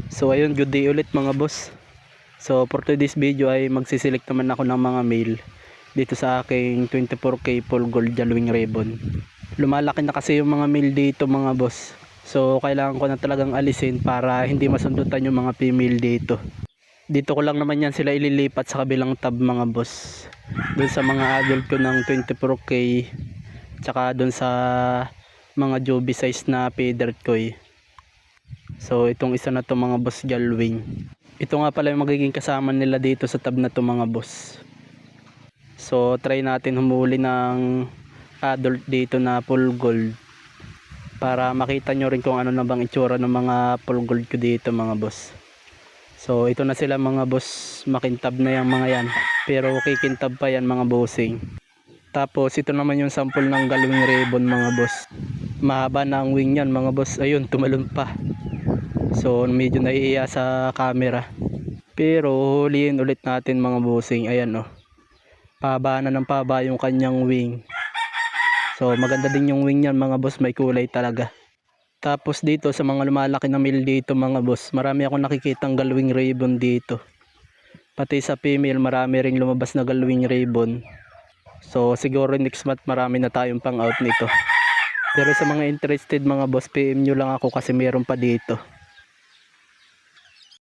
So ayun, good day ulit mga boss. So for today's video ay magsiselect naman ako ng mga male dito sa aking 24K full gold Jalwing ribbon. Lumalaki na kasi yung mga male dito mga boss. So kailangan ko na talagang alisin para hindi masundutan yung mga female dito. Dito ko lang naman yan sila ililipat sa kabilang tab mga boss. Doon sa mga adult ko ng 24K tsaka doon sa mga joby size na feeder koi. So itong isa na to mga boss Jalwing. Ito nga pala yung magiging kasama nila dito sa tab na to mga boss. So try natin humuli ng adult dito na full gold para makita nyo rin kung ano na bang itsura ng mga full gold ko dito mga boss. So ito na sila mga boss, makintab na yung mga yan, pero kikintab pa yan mga bossing. Tapos ito naman yung sample ng Jalwing ribbon mga boss. Mahaba na ang wing yan mga boss. Ayun, tumalon pa. So medyo naiiya sa camera. Pero huliin ulit natin mga bossing. Ayan oh. Pahaba na ng pahaba yung kanyang wing. So maganda din yung wing niyan mga boss, may kulay talaga. Tapos dito sa mga lumalaki na male dito mga boss, marami akong nakikitang Jalwing ribbon dito. Pati sa female marami ring lumabas na Jalwing ribbon. So siguro next month marami na tayong pang out nito. Pero sa mga interested mga boss, PM nyo lang ako kasi meron pa dito.